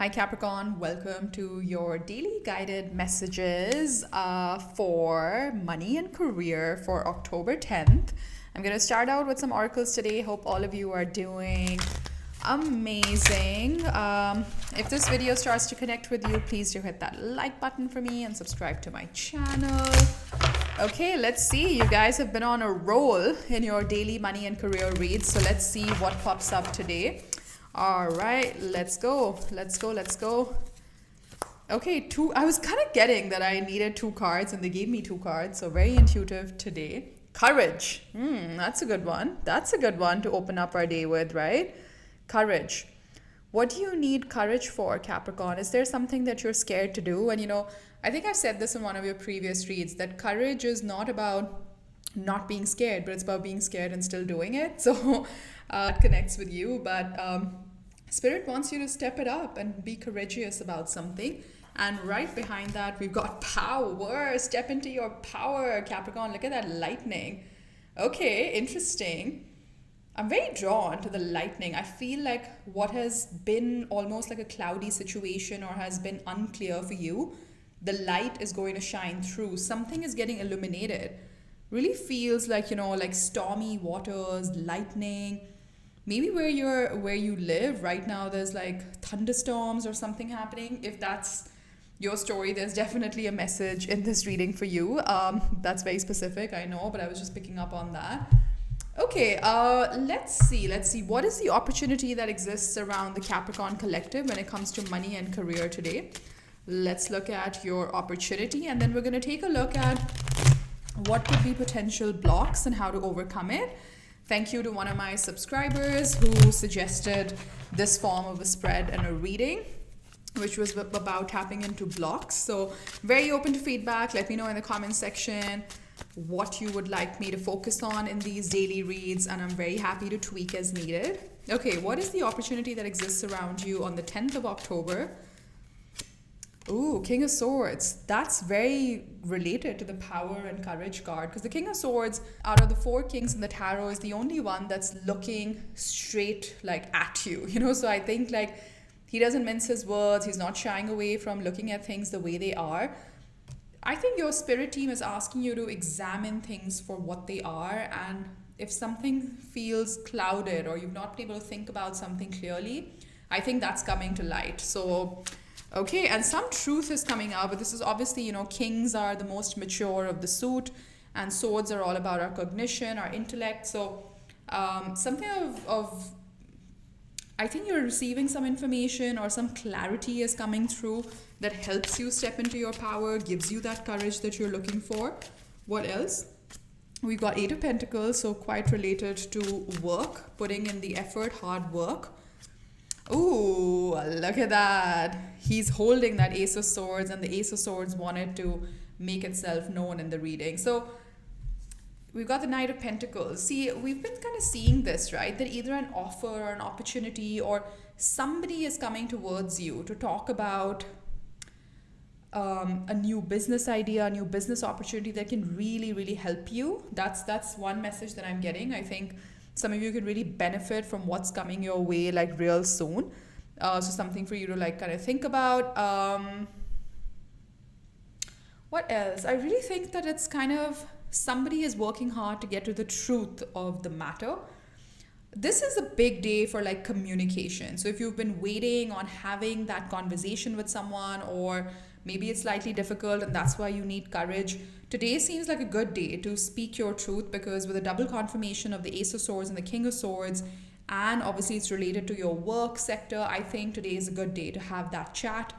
Hi Capricorn, welcome to your daily guided messages for money and career for October 10th. I'm going to start out with some oracles today. Hope all of you are doing amazing. If this video starts to connect with you, please do hit that like button for me and subscribe to my channel. Okay, let's see. You guys have been on a roll in your daily money and career reads. So let's see what pops up today. All right, let's go. Okay, I was kind of getting that I needed two cards and they gave me two cards. So very intuitive today. Courage. That's a good one. That's a good one to open up our day with, right? Courage. What do you need courage for, Capricorn? Is there something that you're scared to do? And I think I've said this in one of your previous reads, that courage is not about not being scared, but it's about being scared and still doing it. So it connects with you, but Spirit wants you to step it up and be courageous about something. And right behind that, we've got power. Step into your power, Capricorn. Look at that lightning. Okay, interesting. I'm very drawn to the lightning. I feel like what has been almost like a cloudy situation or has been unclear for you, the light is going to shine through. Something is getting illuminated. Really feels like, like stormy waters, lightning. Maybe where you live right now, there's like thunderstorms or something happening. If that's your story, there's definitely a message in this reading for you. That's very specific, I know, but I was just picking up on that. Okay, let's see. What is the opportunity that exists around the Capricorn collective when it comes to money and career today? Let's look at your opportunity, and then we're going to take a look at what could be potential blocks and how to overcome it. Thank you to one of my subscribers who suggested this form of a spread and a reading, which was about tapping into blocks. So very open to feedback. Let me know in the comment section what you would like me to focus on in these daily reads, and I'm very happy to tweak as needed. Okay, what is the opportunity that exists around you on the 10th of October? Ooh, King of Swords. That's very related to the power and courage card, because the King of Swords, out of the four kings in the tarot, is the only one that's looking straight at you, So I think he doesn't mince his words. He's not shying away from looking at things the way they are. I think your spirit team is asking you to examine things for what they are, and if something feels clouded or you've not been able to think about something clearly, I think that's coming to light. So okay, and some truth is coming out, but this is obviously, kings are the most mature of the suit, and swords are all about our cognition, our intellect. So something of I think you're receiving some information or some clarity is coming through that helps you step into your power, gives you that courage that you're looking for. What else? We've got Eight of Pentacles, so quite related to work, putting in the effort, hard work. Ooh, look at that. He's holding that Ace of Swords, and the Ace of Swords wanted to make itself known in the reading. So we've got the Knight of Pentacles. See, we've been kind of seeing this, right? That either an offer or an opportunity or somebody is coming towards you to talk about a new business idea, a new business opportunity that can really, really help you. That's one message that I'm getting. I think some of you can really benefit from what's coming your way real soon. So something for you to kind of think about. What else? I really think that it's kind of somebody is working hard to get to the truth of the matter. This is a big day for communication. So if you've been waiting on having that conversation with someone, or maybe it's slightly difficult and that's why you need courage, today seems like a good day to speak your truth, because with a double confirmation of the Ace of Swords and the King of Swords, and obviously it's related to your work sector, I think today is a good day to have that chat.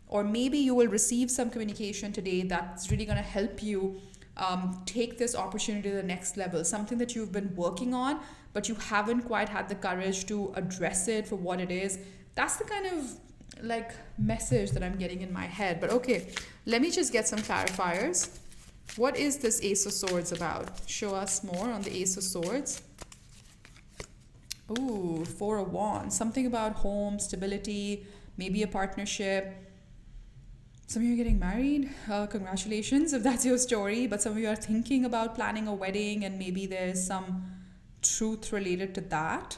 Or maybe you will receive some communication today that's really going to help you take this opportunity to the next level, something that you've been working on, but you haven't quite had the courage to address it for what it is. That's the kind of message that I'm getting in my head. But okay, let me just get some clarifiers. What is this Ace of Swords about? Show us more on the Ace of Swords. Ooh, Four of Wands. Something about home, stability, maybe a partnership. Some of you are getting married. Congratulations if that's your story. But some of you are thinking about planning a wedding, and maybe there's some truth related to that.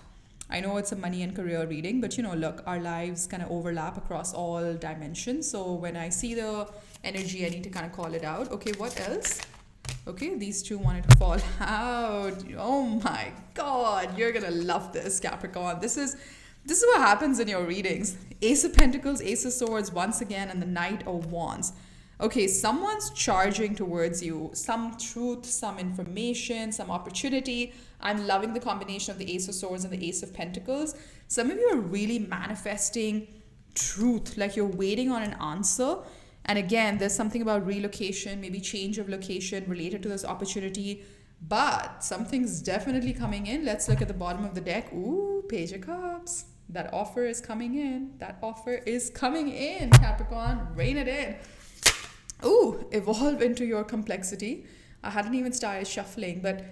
I know it's a money and career reading, but look, our lives kind of overlap across all dimensions. So when I see the energy, I need to kind of call it out. Okay, what else? Okay, these two wanted to fall out. Oh my God, you're gonna love this, Capricorn. This is what happens in your readings. Ace of Pentacles, Ace of Swords once again, and the Knight of Wands. Okay, someone's charging towards you. Some truth, some information, some opportunity. I'm loving the combination of the Ace of Swords and the Ace of Pentacles. Some of you are really manifesting truth, like you're waiting on an answer. And again, there's something about relocation, maybe change of location related to this opportunity. But something's definitely coming in. Let's look at the bottom of the deck. Ooh, Page of Cups. That offer is coming in. That offer is coming in, Capricorn. Rein it in. Ooh, evolve into your complexity. I hadn't even started shuffling, but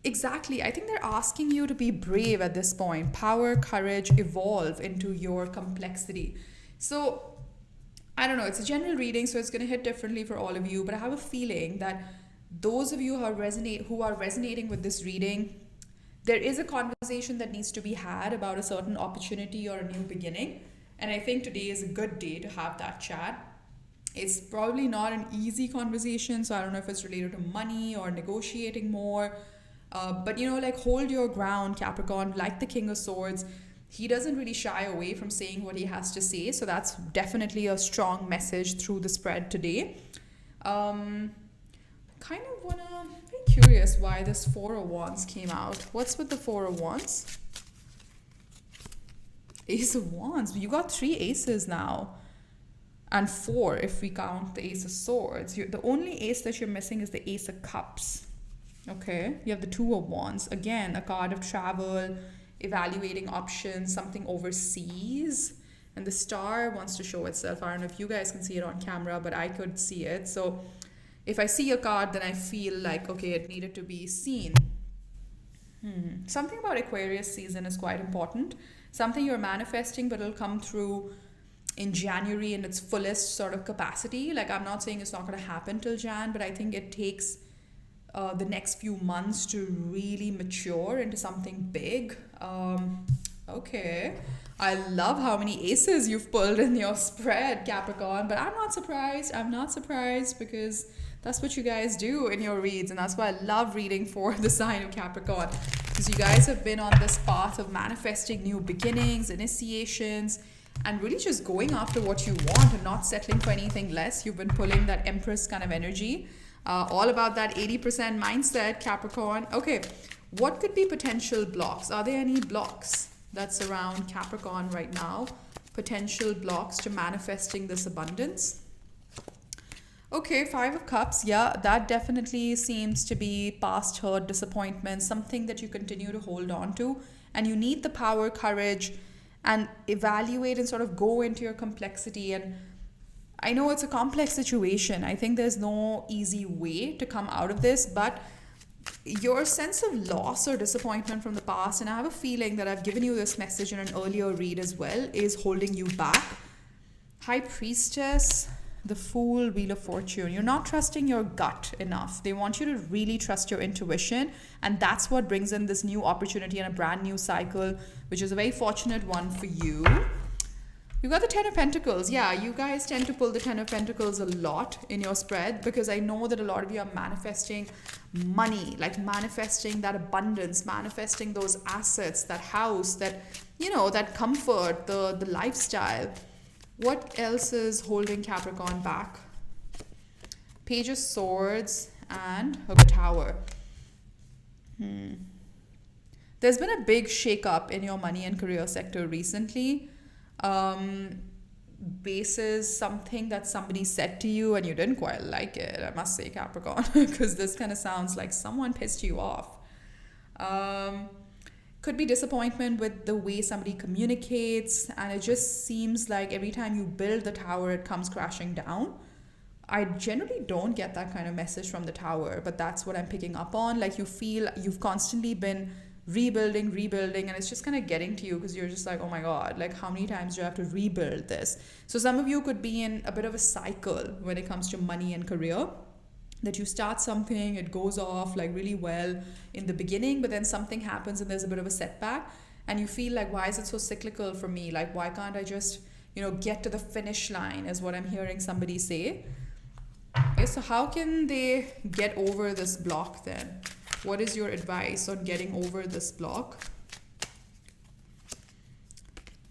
exactly. I think they're asking you to be brave at this point. Power, courage, evolve into your complexity. So, I don't know. It's a general reading, so it's going to hit differently for all of you, but I have a feeling that those of you who are resonating with this reading, there is a conversation that needs to be had about a certain opportunity or a new beginning. And I think today is a good day to have that chat. It's probably not an easy conversation, so I don't know if it's related to money or negotiating more. But like hold your ground, Capricorn, like the King of Swords. He doesn't really shy away from saying what he has to say. So that's definitely a strong message through the spread today. Kind of be curious why this Four of Wands came out. What's with the Four of Wands? Ace of Wands. You got 3 aces now. And 4 if we count the Ace of Swords. The only ace that you're missing is the Ace of Cups. Okay. You have the Two of Wands. Again, a card of travel, evaluating options, something overseas. And the star wants to show itself. I don't know if you guys can see it on camera, but I could see it. So if I see a card, then I feel like, okay, it needed to be seen. Something about Aquarius season is quite important. Something you're manifesting, but it'll come through in January in its fullest sort of capacity. Like, I'm not saying it's not going to happen till Jan, but I think it takes the next few months to really mature into something big. Okay. I love how many aces you've pulled in your spread, Capricorn, but I'm not surprised because that's what you guys do in your reads, and that's why I love reading for the sign of Capricorn, because you guys have been on this path of manifesting new beginnings, initiations, and really just going after what you want and not settling for anything less. You've been pulling that Empress kind of energy, all about that 80% mindset, Capricorn. Okay, what could be potential blocks? Are there any blocks that's around Capricorn right now? Potential blocks to manifesting this abundance? Okay, 5 of Cups. Yeah, that definitely seems to be past hurt, disappointment, something that you continue to hold on to. And you need the power, courage, and evaluate and sort of go into your complexity. And I know it's a complex situation. I think there's no easy way to come out of this, but your sense of loss or disappointment from the past, and I have a feeling that I've given you this message in an earlier read as well, is holding you back. High Priestess, the Fool, Wheel of Fortune. You're not trusting your gut enough. They want you to really trust your intuition, and that's what brings in this new opportunity and a brand new cycle, which is a very fortunate one for you. You got the Ten of Pentacles. Yeah, you guys tend to pull the Ten of Pentacles a lot in your spread, because I know that a lot of you are manifesting money, like manifesting that abundance, manifesting those assets, that house, that, that comfort, the lifestyle. What else is holding Capricorn back? Page of Swords and the Tower. There's been a big shake-up in your money and career sector recently. Bases something that somebody said to you and you didn't quite like it, I must say, Capricorn, because this kind of sounds like someone pissed you off. Could be disappointment with the way somebody communicates, and it just seems like every time you build the tower, it comes crashing down. I generally don't get that kind of message from the Tower, but that's what I'm picking up on. Like, you feel you've constantly been rebuilding, and it's just kind of getting to you, because you're just like, oh my God, like, how many times do I have to rebuild this? So some of you could be in a bit of a cycle when it comes to money and career, that you start something, it goes off like really well in the beginning, but then something happens and there's a bit of a setback. and you feel like, why is it so cyclical for me? Like, why can't I just, get to the finish line, is what I'm hearing somebody say. Okay, so how can they get over this block then? What is your advice on getting over this block?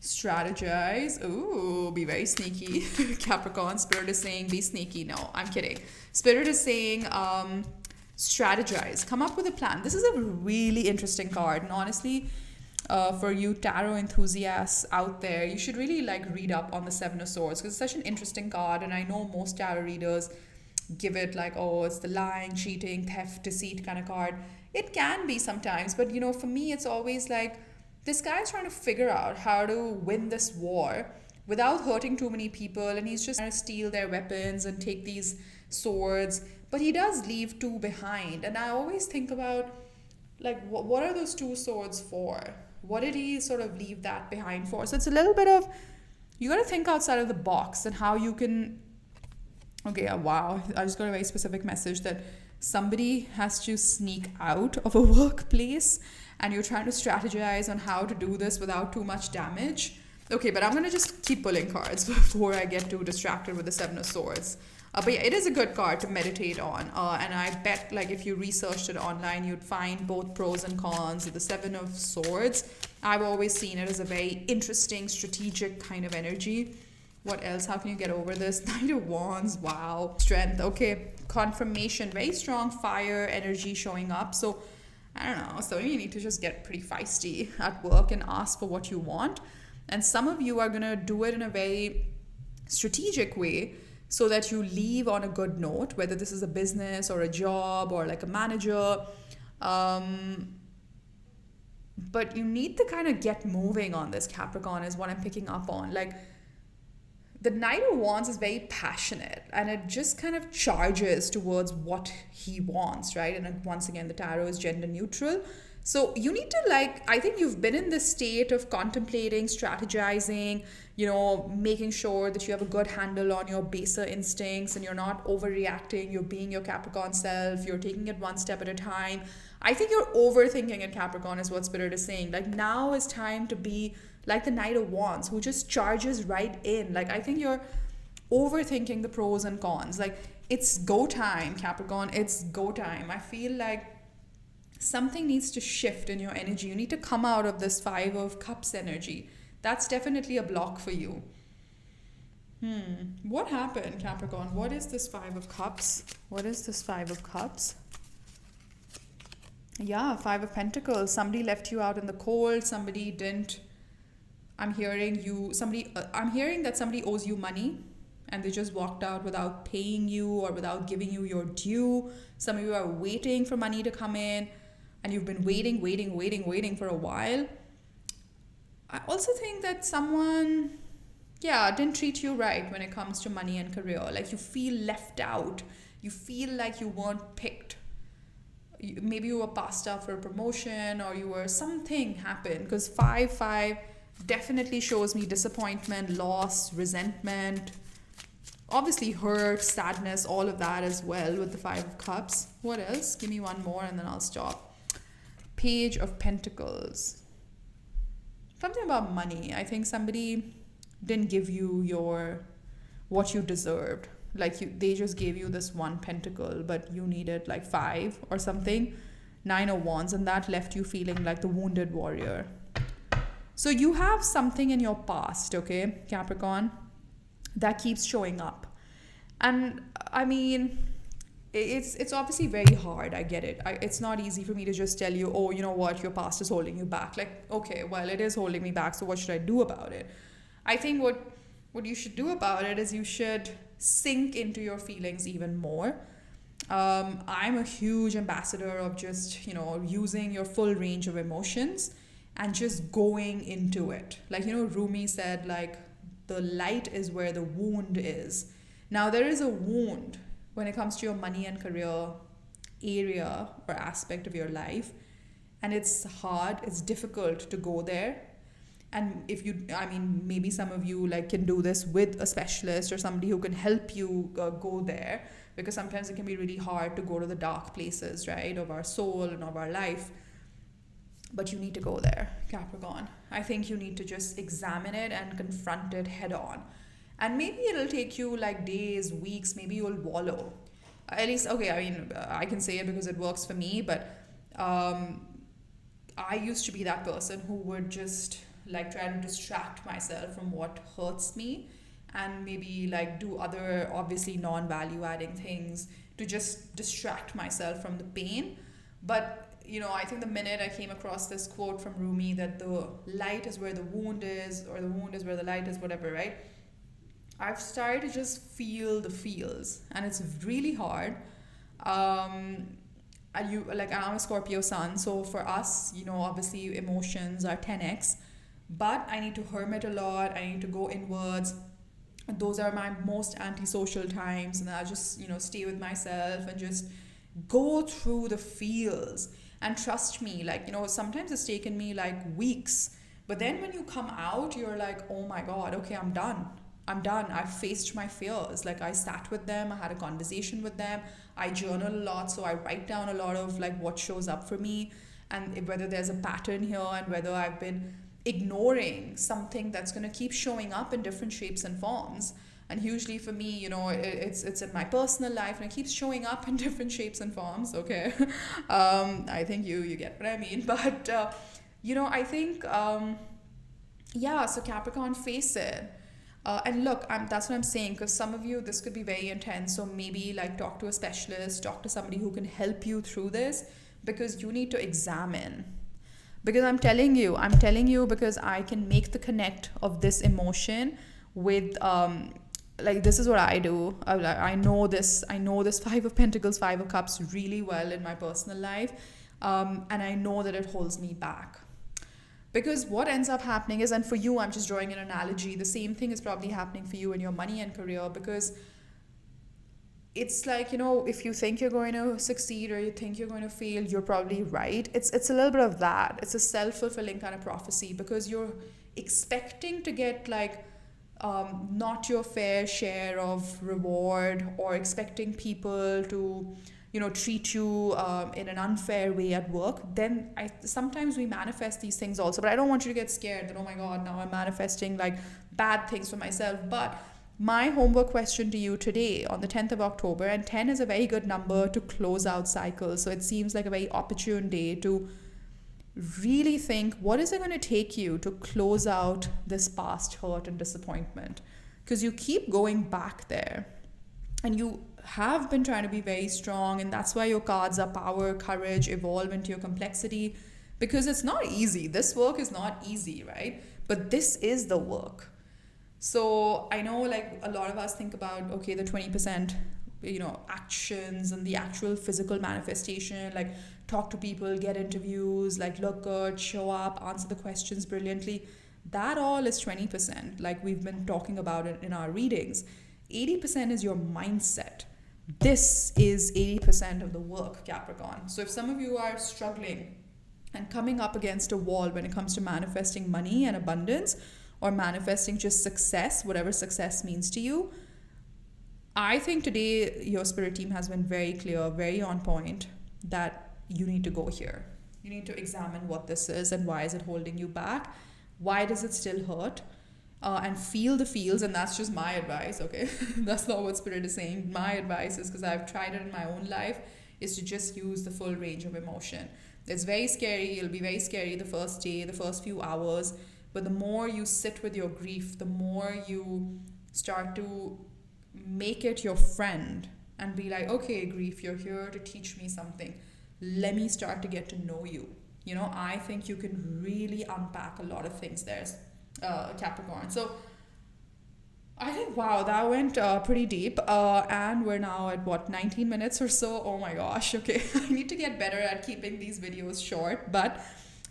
Strategize. Ooh, be very sneaky. Capricorn, Spirit is saying be sneaky. No, I'm kidding. Spirit is saying strategize. Come up with a plan. This is a really interesting card. And honestly, for you tarot enthusiasts out there, you should really read up on the Seven of Swords, because it's such an interesting card. And I know most tarot readers give it it's the lying, cheating, theft, deceit kind of card. It can be sometimes, but for me, it's always this guy is trying to figure out how to win this war without hurting too many people, and he's just trying to steal their weapons and take these swords, but he does leave two behind. And I always think about what are those two swords for? What did he sort of leave that behind for? So it's a little bit of, you got to think outside of the box and how you can. Okay, wow, I just got a very specific message that somebody has to sneak out of a workplace, and you're trying to strategize on how to do this without too much damage. Okay, but I'm going to just keep pulling cards before I get too distracted with the Seven of Swords. But yeah, it is a good card to meditate on. And I bet if you researched it online, you'd find both pros and cons. The Seven of Swords, I've always seen it as a very interesting, strategic kind of energy. What else? How can you get over this? Knight of Wands. Wow. Strength. Okay. Confirmation. Very strong fire energy showing up. So I don't know. So you need to just get pretty feisty at work and ask for what you want. And some of you are going to do it in a very strategic way so that you leave on a good note, whether this is a business or a job or a manager. But you need to kind of get moving on this, Capricorn, is what I'm picking up on. The Knight of Wands is very passionate, and it just kind of charges towards what he wants, right? And once again, the tarot is gender neutral. So you need to I think you've been in this state of contemplating, strategizing, making sure that you have a good handle on your baser instincts and you're not overreacting. You're being your Capricorn self. You're taking it one step at a time. I think you're overthinking it, Capricorn, is what Spirit is saying. Now is time to be like the Knight of Wands, who just charges right in. I think you're overthinking the pros and cons. It's go time, Capricorn. It's go time. I feel something needs to shift in your energy. You need to come out of this Five of Cups energy. That's definitely a block for you. What happened, Capricorn? What is this Five of Cups? What is this Five of Cups? Yeah, Five of Pentacles. Somebody left you out in the cold. Somebody didn't. I'm hearing that somebody owes you money and they just walked out without paying you or without giving you your due. Some of you are waiting for money to come in, and you've been waiting for a while. I also think that someone, didn't treat you right when it comes to money and career. You feel left out. You feel like you weren't picked. Maybe you were passed up for a promotion, or something happened, because 5 definitely shows me disappointment, loss, resentment, obviously hurt, sadness, all of that as well with the Five of Cups. What else? Give me one more and then I'll stop. Page of Pentacles. Something about money. I think somebody didn't give you what you deserved. They just gave you this one pentacle, but you needed 5 or something. 9 of Wands, and that left you feeling like the wounded warrior. So you have something in your past, okay, Capricorn, that keeps showing up. And I mean, it's obviously very hard. I get it. It's not easy for me to just tell you, oh, you know what, your past is holding you back. Okay, well, it is holding me back, so what should I do about it? I think what you should do about it is you should sink into your feelings even more. I'm a huge ambassador of just, using your full range of emotions and just going into it. Rumi said, the light is where the wound is. Now, there is a wound when it comes to your money and career area or aspect of your life. And it's hard, it's difficult to go there. And maybe some of you can do this with a specialist or somebody who can help you go there, because sometimes it can be really hard to go to the dark places, right, of our soul and of our life. But you need to go there, Capricorn. I think you need to just examine it and confront it head on. And maybe it'll take you like days, weeks, maybe you'll wallow. At least, okay, I mean, I can say it because it works for me, but I used to be that person who would just like try to distract myself from what hurts me and maybe like do other obviously non-value adding things to just distract myself from the pain. But I think the minute I came across this quote from Rumi that the light is where the wound is, or the wound is where the light is, whatever, right? I've started to just feel the feels, and it's really hard. I'm a Scorpio sun, so for us, obviously emotions are 10x, but I need to hermit a lot. I need to go inwards. Those are my most antisocial times, and I'll just stay with myself and just go through the feels. And trust me, like sometimes it's taken me like weeks, but then when you come out, you're like, oh my god, okay, I'm done. I've faced my fears. Like I sat with them, I had a conversation with them, I journal a lot, so I write down a lot of like what shows up for me and whether there's a pattern here and whether I've been ignoring something that's going to keep showing up in different shapes and forms. And usually for me, it's in my personal life and it keeps showing up in different shapes and forms. Okay. I think you get what I mean. But, I think, so Capricorn, face it. And look, that's what I'm saying, because some of you, this could be very intense. So maybe like talk to a specialist, talk to somebody who can help you through this, because you need to examine. Because I'm telling you, because I can make the connect of this emotion with, this is what I do. I know this 5 of Pentacles, 5 of Cups really well in my personal life. And I know that it holds me back. Because what ends up happening is, and for you, I'm just drawing an analogy, the same thing is probably happening for you in your money and career, because it's like, if you think you're going to succeed or you think you're going to fail, you're probably right. It's a little bit of that. It's a self-fulfilling kind of prophecy, because you're expecting to get like not your fair share of reward, or expecting people to treat you in an unfair way at work. Then sometimes we manifest these things also, but I don't want you to get scared that, oh my god, now I'm manifesting like bad things for myself. But my homework question to you today on the 10th of October, and 10 is a very good number to close out cycles, so it seems like a very opportune day to really think, what is it going to take you to close out this past hurt and disappointment? Because you keep going back there, and you have been trying to be very strong, and that's why your cards are power, courage, evolve into your complexity, because it's not easy. This work is not easy, right? But this is the work. So I know like a lot of us think about, okay, the 20%, actions and the actual physical manifestation, like talk to people, get interviews, like look good, show up, answer the questions brilliantly. That all is 20%, like we've been talking about it in our readings. 80% is your mindset. This is 80% of the work, Capricorn. So if some of you are struggling and coming up against a wall when it comes to manifesting money and abundance, or manifesting just success, whatever success means to you, I think today your spirit team has been very clear, very on point, that you need to go here. You need to examine what this is and why is it holding you back? Why does it still hurt? And feel the feels, and that's just my advice, okay? That's not what spirit is saying. My advice is, because I've tried it in my own life, is to just use the full range of emotion. It's very scary. It'll be very scary the first day, the first few hours, but the more you sit with your grief, the more you start to make it your friend and be like, okay, grief, you're here to teach me something. Let me start to get to know you. I think you can really unpack a lot of things there, Capricorn. So I think, wow, that went pretty deep, and we're now at 19 minutes or so. Oh my gosh, okay. I need to get better at keeping these videos short, but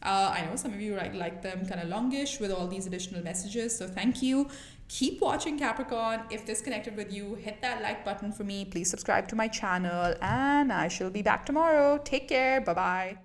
I know some of you like them kind of longish with all these additional messages, so thank you. Keep watching, Capricorn. If this connected with you, hit that like button for me. Please subscribe to my channel, and I shall be back tomorrow. Take care. Bye bye.